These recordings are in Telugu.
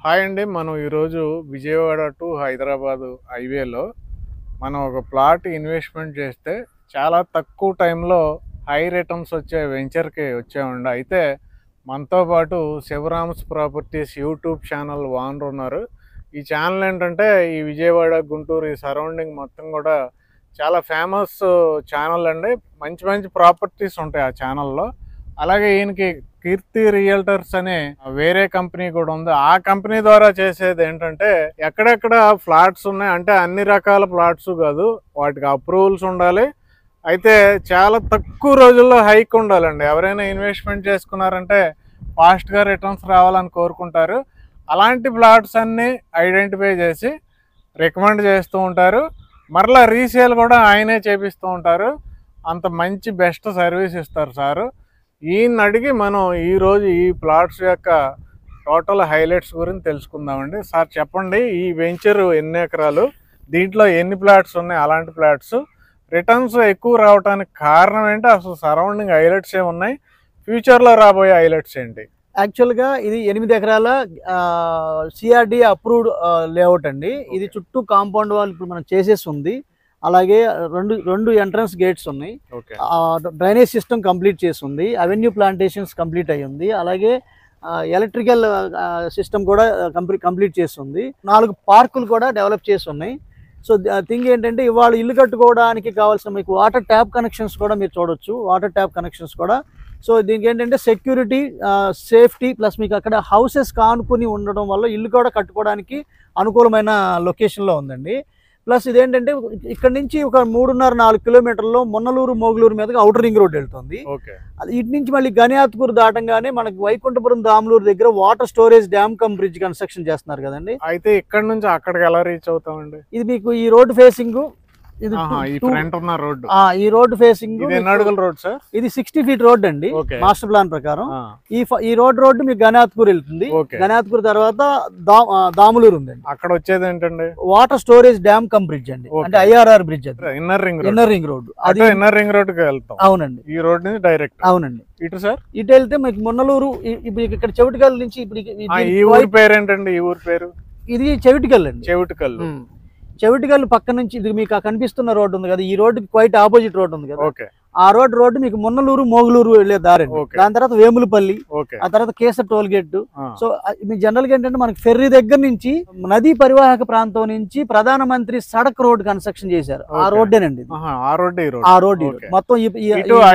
హాయ్ అండి. మనం ఈరోజు విజయవాడ టు హైదరాబాదు హైవేలో మనం ఒక ప్లాట్ ఇన్వెస్ట్మెంట్ చేస్తే చాలా తక్కువ టైంలో హై రిటర్న్స్ వచ్చే వెంచర్కి వచ్చామండి. అయితే మనతో పాటు Sivaram's properties YouTube channel owner ఉన్నారు. ఈ ఛానల్ ఏంటంటే ఈ విజయవాడ, గుంటూరు ఈ సరౌండింగ్ మొత్తం కూడా చాలా ఫేమస్ ఛానల్ అండి. మంచి మంచి ప్రాపర్టీస్ ఉంటాయి ఆ ఛానల్లో. అలాగే ఈయనకి కీర్తి రియల్టర్స్ అనే వేరే కంపెనీ కూడా ఉంది. ఆ కంపెనీ ద్వారా చేసేది ఏంటంటే ఎక్కడెక్కడ ఫ్లాట్స్ ఉన్నాయి అంటే అన్ని రకాల ఫ్లాట్స్ కాదు, వాటికి అప్రూవల్స్ ఉండాలి. అయితే చాలా తక్కువ రోజుల్లో హైక్ ఉండాలండి. ఎవరైనా ఇన్వెస్ట్మెంట్ చేసుకున్నారంటే ఫాస్ట్గా రిటర్న్స్ రావాలని కోరుకుంటారు. అలాంటి ఫ్లాట్స్ అన్నీ ఐడెంటిఫై చేసి రికమెండ్ చేస్తూ ఉంటారు. మరలా రీసేల్ కూడా ఆయనే చేపిస్తూ ఉంటారు. అంత మంచి బెస్ట్ సర్వీస్ ఇస్తారు సారు. ఈయన అడిగి మనం ఈరోజు ఈ ప్లాట్స్ యొక్క టోటల్ హైలైట్స్ గురించి తెలుసుకుందామండి. సార్ చెప్పండి, ఈ వెంచర్ ఎన్ని ఎకరాలు, దీంట్లో ఎన్ని ప్లాట్స్ ఉన్నాయి, అలాంటి ప్లాట్స్ రిటర్న్స్ ఎక్కువ రావడానికి కారణం ఏంటి, అసలు సరౌండింగ్ హైలైట్స్ ఏమున్నాయి, ఫ్యూచర్లో రాబోయే హైలైట్స్ ఏంటి? యాక్చువల్గా ఇది 8 ఎకరాల సిఆర్డి అప్రూవ్డ్ లేఅవుట్ అండి. ఇది చుట్టూ కాంపౌండ్ వాల్ ఇప్పుడు మనం చేసేసి ఉంది. అలాగే రెండు ఎంట్రన్స్ గేట్స్ ఉన్నాయి. డ్రైనేజ్ సిస్టమ్ కంప్లీట్ చేసి ఉంది. అవెన్యూ ప్లాంటేషన్స్ కంప్లీట్ అయ్యి ఉంది. అలాగే ఎలక్ట్రికల్ సిస్టమ్ కూడా కంప్లీట్ చేసి ఉంది. 4 పార్కులు కూడా డెవలప్ చేసి ఉన్నాయి. సో థింగ్ ఏంటంటే ఇవాళ ఇల్లు కట్టుకోవడానికి కావాల్సిన మీకు వాటర్ ట్యాప్ కనెక్షన్స్ కూడా మీరు చూడొచ్చు. వాటర్ ట్యాప్ కనెక్షన్స్ కూడా. సో దీనికి ఏంటంటే సెక్యూరిటీ, సేఫ్టీ ప్లస్ మీకు అక్కడ హౌసెస్ కానుకొని ఉండడం వల్ల ఇల్లు కూడా కట్టుకోవడానికి అనుకూలమైన లొకేషన్లో ఉందండి. ప్లస్ ఇదేంటంటే ఇక్కడ నుంచి ఒక 3.5-4 కిలోమీటర్లో మొన్నలూరు, మోగులూరు మీదకి అవుటర్ రింగ్ రోడ్ వెళ్తుంది. ఇటు నుంచి మళ్ళీ గనియాత్కూరు దాటంగానే మనకి వైకుంఠపురం దాములూరు దగ్గర water storage dam come bridge construction చేస్తున్నారు కదండి. అయితే ఇక్కడ నుంచి అక్కడికి ఎలా రీచ్ అవుతామండి? ఇది మీకు ఈ రోడ్ ఫేసింగ్, ఇది ఈ రోడ్ ఫేసింగ్ రోడ్ సార్. ఇది 60 ఫీట్ రోడ్ అండి మాస్టర్ ప్లాన్ ప్రకారం. ఈ రోడ్డు మీకు గనియాత్కూరు వెళ్తుంది. గనియాత్కూరు తర్వాత దాములూరు ఉందండి. అక్కడ వచ్చేది ఏంటండి? Water storage dam come bridge అండి, అంటే ఐఆర్ఆర్ బ్రిడ్జ్. అది ఇన్నర్ రింగ్ రోడ్. అది ఇన్నర్ రింగ్ రోడ్ కి వెళ్తాం. అవునండి. ఈ రోడ్ నుంచి డైరెక్ట్. అవునండి. ఇటు సార్ ఇటు వెళ్తే మీకు మొన్నలూరు, ఇప్పుడు ఇక్కడ చెవిటికల్ నుంచి ఇప్పుడు ఈ ఊరి పేరు ఏంటండి? ఈ ఊరి పేరు ఇది చెవిటికల్ అండి. చెవిటికల్ పక్క నుంచి ఇది మీకు కనిపిస్తున్న రోడ్డు ఉంది కదా, ఈ రోడ్డుకి క్వైట్ ఆపోజిట్ రోడ్ ఉంది కదా, ఆ రోడ్డు మీకు మొన్నలూరు, మోగులూరు వెళ్లే దారి. దాని తర్వాత వేములపల్లి, ఆ తర్వాత కేసర్ టోల్ గేట్. సో మీ జనరల్ గా ఏంటంటే మనకి ఫెర్రీ దగ్గర నుంచి నదీ పరివాహక ప్రాంతం నుంచి ప్రధానమంత్రి సడక్ రోడ్ కన్స్ట్రక్షన్ చేశారు. ఆ రోడ్డేనండి. ఆ రోడ్ మొత్తం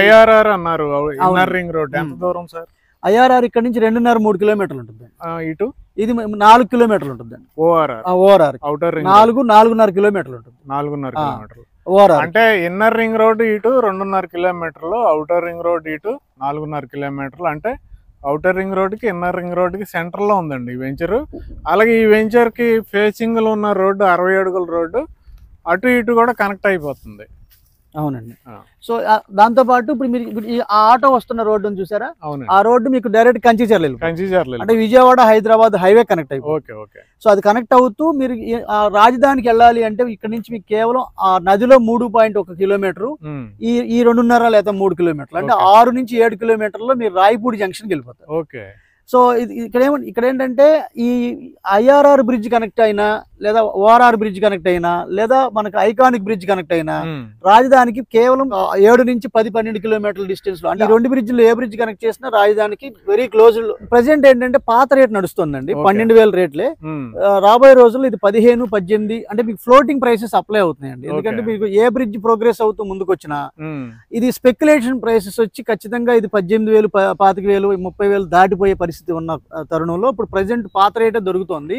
ఐఆర్ఆర్ అన్నారు. ఇన్నర్ రింగ్ రోడ్ ఎంత దూరం సార్? ఐఆర్ఆర్ ఇక్కడ నుంచి 2.5-3 కిలోమీటర్లు ఉంటుంది. ఇటు ఇది 4 కిలోమీటర్లు ఉంటుంది. ఓఆర్ఆర్ 4.5 కిలోమీటర్లు ఉంటుంది. 4.5 కిలోమీటర్లు ఓఆర్ఆర్ అంటే ఇన్నర్ రింగ్ రోడ్ ఇటు 2.5 కిలోమీటర్లు, అవుటర్ రింగ్ రోడ్ ఇటు 4.5 కిలోమీటర్లు. అంటే అవుటర్ రింగ్ రోడ్ కి ఇన్నర్ రింగ్ రోడ్ కి సెంటర్ లో ఉందండి ఈ వెంచర్. అలాగే ఈ వెంచర్ కి ఫేసింగ్ లో ఉన్న రోడ్డు 60 అడుగుల రోడ్డు, అటు ఇటు కూడా కనెక్ట్ అయిపోతుంది. అవునండి. సో దాంతో పాటు ఇప్పుడు మీరు ఆ ఆటో వస్తున్న రోడ్డు చూసారా, ఆ రోడ్డు మీకు డైరెక్ట్ కంచిచర్ల అంటే విజయవాడ హైదరాబాద్ హైవే కనెక్ట్ అయిపోతుంది. సో అది కనెక్ట్ అవుతూ మీరు రాజధానికి వెళ్ళాలి అంటే ఇక్కడ నుంచి మీకు కేవలం ఆ నదిలో 3.1 కిలోమీటరు, ఈ 2.5 లేదా 3 కిలోమీటర్లు అంటే 6 నుంచి 7 కిలోమీటర్లో మీరు రాయపూడి జంక్షన్కి వెళ్ళిపోతారు. సో ఇక్కడ ఏంటంటే ఈ ఐఆర్ఆర్ బ్రిడ్జ్ కనెక్ట్ అయినా లేదా ఓఆర్ఆర్ బ్రిడ్జ్ కనెక్ట్ అయినా లేదా మనకు ఐకానిక్ బ్రిడ్జ్ కనెక్ట్ అయినా రాజధానికి కేవలం 7 నుంచి 10-12 కిలోమీటర్ల డిస్టెన్స్ లో, అంటే 2 బ్రిడ్జ్లు ఏ బ్రిడ్జ్ కనెక్ట్ చేసినా రాజధానికి వెరీ క్లోజ్. ప్రెసెంట్ ఏంటంటే పాత రేట్ నడుస్తుందండి, 12,000 రేట్లే. రాబోయే రోజుల్లో ఇది 15-18 అంటే మీకు ఫ్లోటింగ్ ప్రైసెస్ అప్లై అవుతున్నాయండి. ఎందుకంటే మీకు ఏ బ్రిడ్జ్ ప్రోగ్రెస్ అవుతూ ముందుకు వచ్చినా ఇది స్పెక్యులేషన్ ప్రైసెస్ వచ్చి ఖచ్చితంగా ఇది 18,000, 25,000, 30,000 దాటిపోయే పరిస్థితి ఉన్న తరుణంలో ఇప్పుడు ప్రెసెంట్ పాత రేటే దొరుకుతుంది.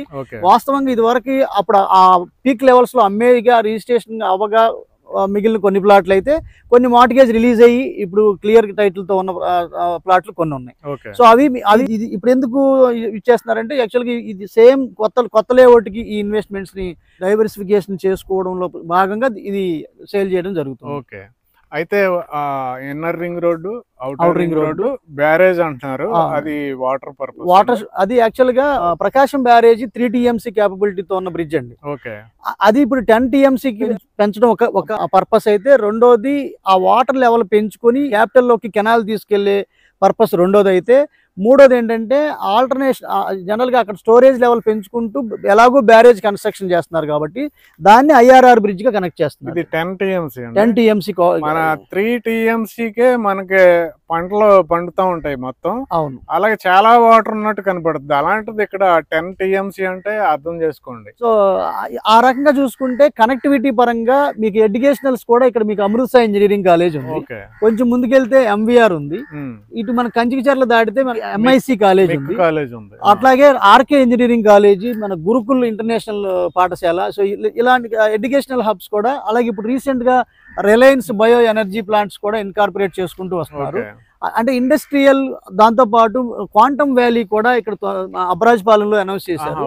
వాస్తవంగా ఇది వరకు అప్పుడు ఆ పీక్ లెవెల్స్ లో అమ్మేగా రిజిస్ట్రేషన్ అవ్వగా మిగిలిన కొన్ని ప్లాట్లు అయితే కొన్ని మార్టిగేజ్ రిలీజ్ అయ్యి ఇప్పుడు క్లియర్ టైటిల్ తో ఉన్న ప్లాట్లు కొన్ని ఉన్నాయి. సో అవి ఇప్పుడు ఎందుకు ఇచ్చేస్తున్నారంటే యాక్చువల్గా ఇది సేమ్ కొత్త లేఅవుట్ కి ఈ ఇన్వెస్ట్మెంట్స్ ని డైవర్సిఫికేషన్ చేసుకోవడంలో భాగంగా ఇది సేల్ చేయడం జరుగుతుంది. అయితే inner ring road, outer ring road, barrage అంటున్నారు, అది వాటర్ అది యాక్చువల్ గా ప్రకాశం బ్యారేజ్ 3 TMC కేపబిలిటీతో ఉన్న బ్రిడ్జ్ అండి. అది ఇప్పుడు 10 TMC పెంచడం ఒక పర్పస్ అయితే, రెండోది ఆ వాటర్ లెవెల్ పెంచుకొని క్యాపిటల్ లోకి కెనాల్ తీసుకెళ్లే పర్పస్ రెండోది అయితే, మూడోది ఏంటంటే ఆల్టర్నేషన్, జనరల్గా అక్కడ స్టోరేజ్ లెవెల్ పెంచుకుంటూ ఎలాగో బ్యారేజ్ కన్స్ట్రక్షన్ చేస్తున్నారు కాబట్టి దాన్ని ఐఆర్ఆర్ బ్రిడ్జ్ గా కనెక్ట్ చేస్తున్నారు. ఇది 10 TMC 10 TMC మన 3 TMCకే మనకి పంటలు పండుతూ ఉంటాయి మొత్తం. అవును, అలాగే చాలా వాటర్ ఉన్నట్టు కనపడుతుంది. అలాంటిది ఇక్కడ 10 TMC అంటే అర్థం చేసుకోండి. సో ఆ రకంగా చూసుకుంటే కనెక్టివిటీ పరంగా మీకు ఎడ్యుకేషనల్స్ కూడా ఇక్కడ మీకు అమృత్సర్ ఇంజనీరింగ్ కాలేజ్ ఉంది, కొంచెం ముందుకెళ్తే MVR ఉంది, ఇటు మన కంచికిచర్ల దాటితే మన MIC కాలేజ్ ఉంది, అట్లాగే ఆర్కే ఇంజనీరింగ్ కాలేజీ, మన గురుకుల్ ఇంటర్నేషనల్ పాఠశాల. సో ఇలాంటి ఎడ్యుకేషనల్ హబ్స్ కూడా, అలాగే ఇప్పుడు రీసెంట్ గా రిలయన్స్ బయో ఎనర్జీ ప్లాంట్స్ కూడా ఇన్కార్పొరేట్ చేసుకుంటూ వస్తున్నారు. అంటే ఇండస్ట్రియల్, దాంతో పాటు క్వాంటమ్ వ్యాలీ కూడా ఇక్కడ అబ్రాజ్పాలెంలో అనౌన్స్ చేశారు.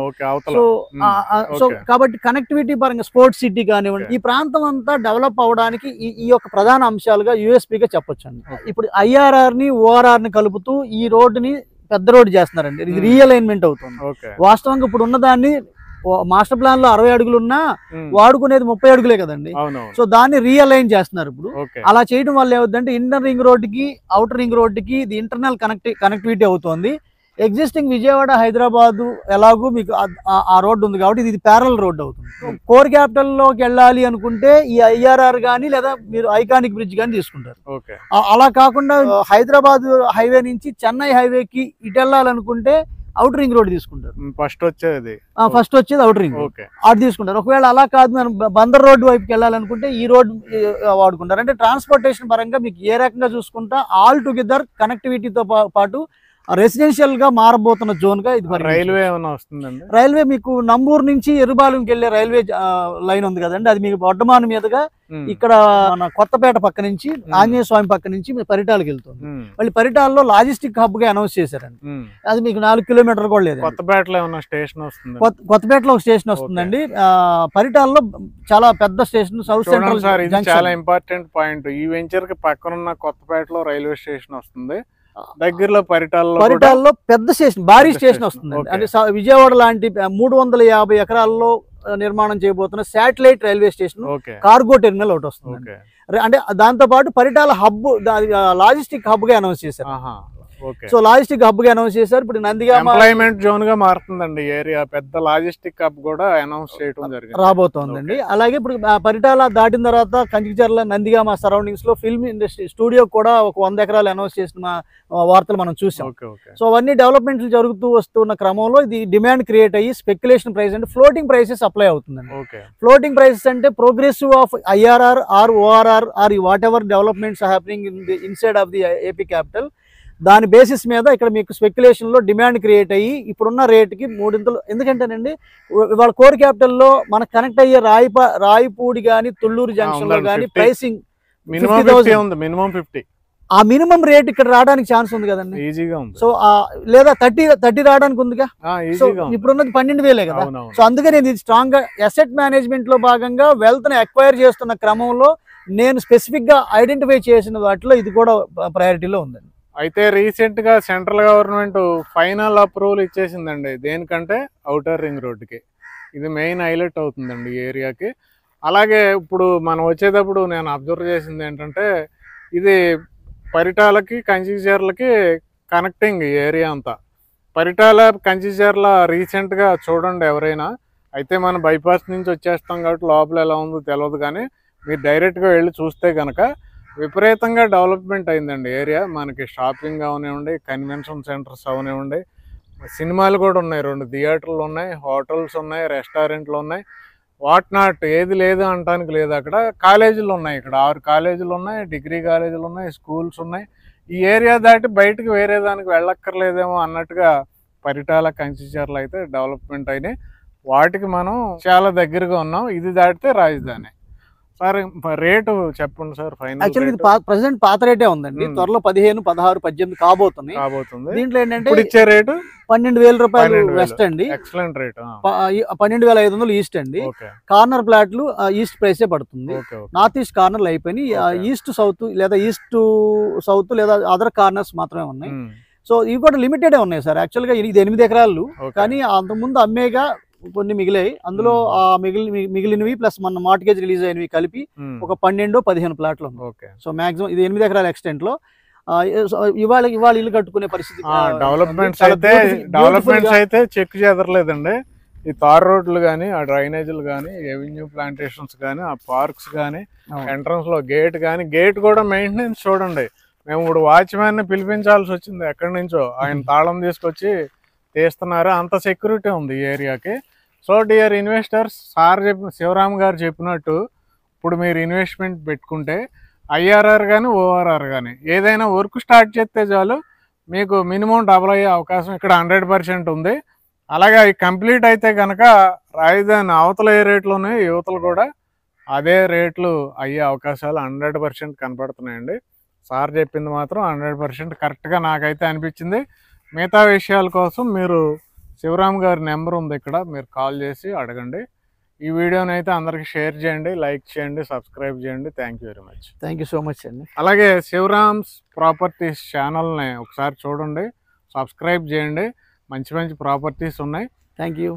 సో కాబట్టి కనెక్టివిటీ పరంగా స్పోర్ట్స్ సిటీ కానివ్వండి, ఈ ప్రాంతం అంతా డెవలప్ అవడానికి ఈ యొక్క ప్రధాన అంశాలుగా యూఎస్పీగా చెప్పొచ్చు అండి. ఇప్పుడు IRR ని ORR ని కలుపుతూ ఈ రోడ్డుని పెద్ద రోడ్డు చేస్తున్నారండి. ఇది రీఅలైన్మెంట్ అవుతుంది. వాస్తవంగా ఇప్పుడు ఉన్నదాన్ని మాస్టర్ ప్లాన్ లో 60 అడుగులు ఉన్నా వాడుకునేది 30 అడుగులే కదండి. సో దాన్ని రీఅలైన్ చేస్తున్నారు ఇప్పుడు. అలా చేయడం వల్ల ఏమవుతుందంటే ఇన్నర్ రింగ్ రోడ్డుకి అవుటర్ రింగ్ రోడ్డుకి ఇది ఇంటర్నల్ కనెక్టివిటీ అవుతుంది. ఎగ్జిస్టింగ్ విజయవాడ హైదరాబాద్ ఎలాగూ మీకు ఆ రోడ్డు ఉంది కాబట్టి ఇది ప్యారల్ రోడ్డు అవుతుంది. కోర్ క్యాపిటల్ లోకి వెళ్ళాలి అనుకుంటే ఈ IRR కానీ లేదా మీరు ఐకానిక్ బ్రిడ్జ్ కానీ తీసుకుంటారు. అలా కాకుండా హైదరాబాద్ హైవే నుంచి చెన్నై హైవేకి ఇటు వెళ్ళాలనుకుంటే అవుటర్ రింగ్ రోడ్ తీసుకుంటారు. ఫస్ట్ వచ్చేది అవుటర్ రింగ్ అది తీసుకుంటారు. ఒకవేళ అలా కాదు మనం బందర్ రోడ్డు వైపుకి వెళ్ళాలనుకుంటే ఈ రోడ్ వాడుకుంటారు. అంటే ట్రాన్స్పోర్టేషన్ పరంగా మీకు ఏ రకంగా చూసుకుంటా ఆల్ టుగెదర్ కనెక్టివిటీతో పాటు రెసిడెన్షియల్ గా మారబోతున్న జోన్ గా ఇది. రైల్వే ఏమైనా వస్తుందండి? రైల్వే మీకు నంబూరు నుంచి ఎరుబాలెంకి వెళ్ళే రైల్వే లైన్ ఉంది కదండి, అది మీకు బొడ్డమాను మీదుగా ఇక్కడ మన కొత్తపేట పక్క నుంచి ఆంజనేయ స్వామి పక్క నుంచి పరిటాలకు వెళ్తుంది. మళ్ళీ పరిటాలలో లాజిస్టిక్ హబ్ గా అనౌన్స్ చేశారండి. అది మీకు 4 కిలోమీటర్లు కూడా లేదు. కొత్తపేటలో ఏమైనా స్టేషన్ వస్తుంది? కొత్తపేటలో ఒక స్టేషన్ వస్తుందండి. పరిటాలలో చాలా పెద్ద స్టేషన్, సౌత్ సెంట్రల్. చాలా ఇంపార్టెంట్ పాయింట్, ఈ వెంచర్ కి పక్కనున్న కొత్తపేటలో రైల్వే స్టేషన్ వస్తుంది. దగ్గరలో పరిటాలలో పెద్ద స్టేషన్, భారీ స్టేషన్ వస్తుందండి. అంటే విజయవాడ లాంటి 350 ఎకరాల్లో నిర్మాణం చేయబోతున్న satellite railway station, cargo terminal ఒకటి వస్తుంది. అంటే దాంతో పాటు పరిటాల హబ్, లాజిస్టిక్ హబ్ గా అనౌన్స్ చేశారు. సో లాజిస్టిక్ హబ్ గా అనౌన్స్ చేశారు. ఇప్పుడు నందిగామ ఎంప్లాయ్మెంట్ జోన్ గా మారుతుందండి ఏరియా, పెద్ద లాజిస్టిక్ హబ్ కూడా అనౌన్స్ చేయడం జరిగింది, రాబోతోందండి. అలాగే ఇప్పుడు పరిటాల దాటిన తర్వాత కంచికిచర్ల, నందిగామ సరౌండింగ్స్ లో ఫిల్మ్ ఇండస్ట్రీ స్టూడియో కూడా ఒక 100 ఎకరాలు అనౌన్స్ చేసిన వార్తలు మనం చూసాం. సో అవన్నీ డెవలప్మెంట్లు జరుగుతూ వస్తున్న క్రమంలో ఇది డిమాండ్ క్రియేట్ అయ్యి స్పెక్యులేషన్ ప్రైస్ అంటే ఫ్లోటింగ్ ప్రైసెస్ అప్లై అవుతుందండి. ఫ్లోటింగ్ ప్రైసెస్ అంటే progressive of IRR or ORR or whatever developments happening inside of the AP capital, దాని బేసిస్ మీద ఇక్కడ మీకు స్పెక్యులేషన్ లో డిమాండ్ క్రియేట్ అయ్యి ఇప్పుడున్న రేటుకి 3 ఇంతలు. ఎందుకంటేనండి ఇవాళ కోర్ క్యాపిటల్ లో మనకు కనెక్ట్ అయ్యే రాయపూడి కానీ తుళ్ళూరు జంక్షన్ లో కానీ ప్రైసింగ్ మినిమం 50, ఆ మినిమం రేట్ ఇక్కడ రావడానికి ఛాన్స్ ఉంది కదండి, ఈజీగా ఉంది. సో లేదా 30 రావడానికి ఉందిగా. సో ఇప్పుడున్నది 12,000 కదా. సో అందుకని ఇది స్ట్రాంగ్ గా అసెట్ మేనేజ్మెంట్ లో భాగంగా వెల్త్ ని అక్వైర్ చేస్తున్న క్రమంలో నేను స్పెసిఫిక్ గా ఐడెంటిఫై చేసిన వాటిలో ఇది కూడా ప్రయారిటీలో ఉందండి. అయితే రీసెంట్ గా సెంట్రల్ గవర్నమెంట్ ఫైనల్ అప్రూవల్ ఇచ్చేసిందండి దేనికంటే అవుటర్ రింగ్ రోడ్డుకి. ఇది మెయిన్ హైలైట్ అవుతుందండి ఈ ఏరియాకి. అలాగే ఇప్పుడు మనం వచ్చేటప్పుడు నేను అబ్జర్వ్ చేసింది ఏంటంటే ఇది పరిటాలకి కంచిచర్లకి కనెక్టింగ్ ఏరియా అంతా. పరిటాల కంచిచర్ల రీసెంట్గా చూడండి ఎవరైనా, అయితే మనం బైపాస్ నుంచి వచ్చేస్తాం కాబట్టి లోపల ఎలా ఉందో తెలియదు, కానీ మీరు డైరెక్ట్గా వెళ్ళి చూస్తే కనుక విపరీతంగా డెవలప్మెంట్ అయిందండి ఏరియా. మనకి షాపింగ్ అవనివ్వండి, కన్వెన్షన్ సెంటర్స్ అవనివ్వండి, సినిమాలు కూడా ఉన్నాయి, 2 థియేటర్లు ఉన్నాయి, హోటల్స్ ఉన్నాయి, రెస్టారెంట్లు ఉన్నాయి, వాట్ నాట్ ఏది లేదు అంటానికి లేదు. అక్కడ కాలేజీలు ఉన్నాయి, ఇక్కడ 6 కాలేజీలు ఉన్నాయి, డిగ్రీ కాలేజీలు ఉన్నాయి, స్కూల్స్ ఉన్నాయి. ఈ ఏరియా దాటి బయటకు వేరే దానికి వెళ్ళక్కర్లేదేమో అన్నట్టుగా పరిటాల కంచిచర్ల అయితే డెవలప్మెంట్ అయినాయి. వాటికి మనం చాలా దగ్గరగా ఉన్నాం. ఇది దాటితే రాజధాని. సార్ రేటు చెప్పండి సార్. యాక్చువల్లీ ఇది ప్రెసెంట్ పాత రేటే ఉందండి, త్వరలో 15, 16, 18 కాబోతుంది. దీంట్లో ఏంటంటే ఇచ్చే రేటు 12,000 రూపాయలు వెస్ట్ అండి, ఎక్సలెంట్ రేట్. 12,500 ఈస్ట్ అండి. కార్నర్ ప్లాట్లు ఈస్ట్ ప్రైసే పడుతుంది. నార్త్ ఈస్ట్ కార్నర్లు అయిపోయి ఈస్ట్ సౌత్ లేదా ఈస్ట్ సౌత్ లేదా అదర్ కార్నర్స్ మాత్రమే ఉన్నాయి. సో ఇవి కూడా లిమిటెడ్ ఉన్నాయి సార్. యాక్చువల్గా ఇది 8 ఎకరాలు, కానీ అంతకుముందు అమ్మేగా కొన్ని మిగిలాయి. అందులో ఆ మిగిలినవి ప్లస్ మన మార్టిగేజ్ రిలీజ్ అయినవి కలిపి ఒక 12-15 ప్లాట్లు ఉన్నాయి. సో మాక్సిమం ఇది 8 ఎకరాల ఎక్స్టెంట్ లో. ఇవాళ ఇల్లు కట్టుకునే పరిస్థితి. డెవలప్మెంట్స్ అయితే చెక్ చెదరలేదండి. ఈ తార్ రోడ్లు కానీ, ఆ డ్రైనేజీలు కానీ, ఎవెన్యూ ప్లాంటేషన్స్ కానీ, ఆ పార్క్స్ కానీ, ఎంట్రన్స్ లో గేట్ కానీ, గేట్ కూడా మెయింటెనెన్స్ చూడండి. మేము ఇప్పుడు వాచ్మ్యాన్ ని పిలిపించాల్సి వచ్చింది ఎక్కడి నుంచో, ఆయన తాళం తీసుకొచ్చి తీస్తున్నారు. అంత సెక్యూరిటీ ఉంది ఈ ఏరియాకి. సో డియర్ ఇన్వెస్టర్స్, శివరామ్ గారు చెప్పినట్టు ఇప్పుడు మీరు ఇన్వెస్ట్మెంట్ పెట్టుకుంటే ఐఆర్ఆర్ కానీ ఓఆర్ఆర్ కానీ ఏదైనా వర్క్ స్టార్ట్ చేస్తే చాలు మీకు మినిమం డబుల్ అయ్యే అవకాశం ఇక్కడ 100% ఉంది. అలాగే అవి కంప్లీట్ అయితే కనుక రాజధాని అవతల ఏ రేట్లోనే యువతలు కూడా అదే రేట్లు అయ్యే అవకాశాలు 100% కనపడుతున్నాయండి. సార్ చెప్పింది మాత్రం 100% కరెక్ట్గా నాకైతే అనిపించింది. మిగతా విషయాల కోసం మీరు శివరామ్ గారి నెంబర్ ఉంది ఇక్కడ, మీరు కాల్ చేసి అడగండి. ఈ వీడియోని అయితే అందరికి షేర్ చేయండి, లైక్ చేయండి, సబ్స్క్రైబ్ చేయండి. Thank you very much. Thank you so much అండి. అలాగే శివరామ్స్ ప్రాపర్టీస్ ఛానల్ని ఒకసారి చూడండి, సబ్స్క్రైబ్ చేయండి. మంచి మంచి ప్రాపర్టీస్ ఉన్నాయి. Thank you.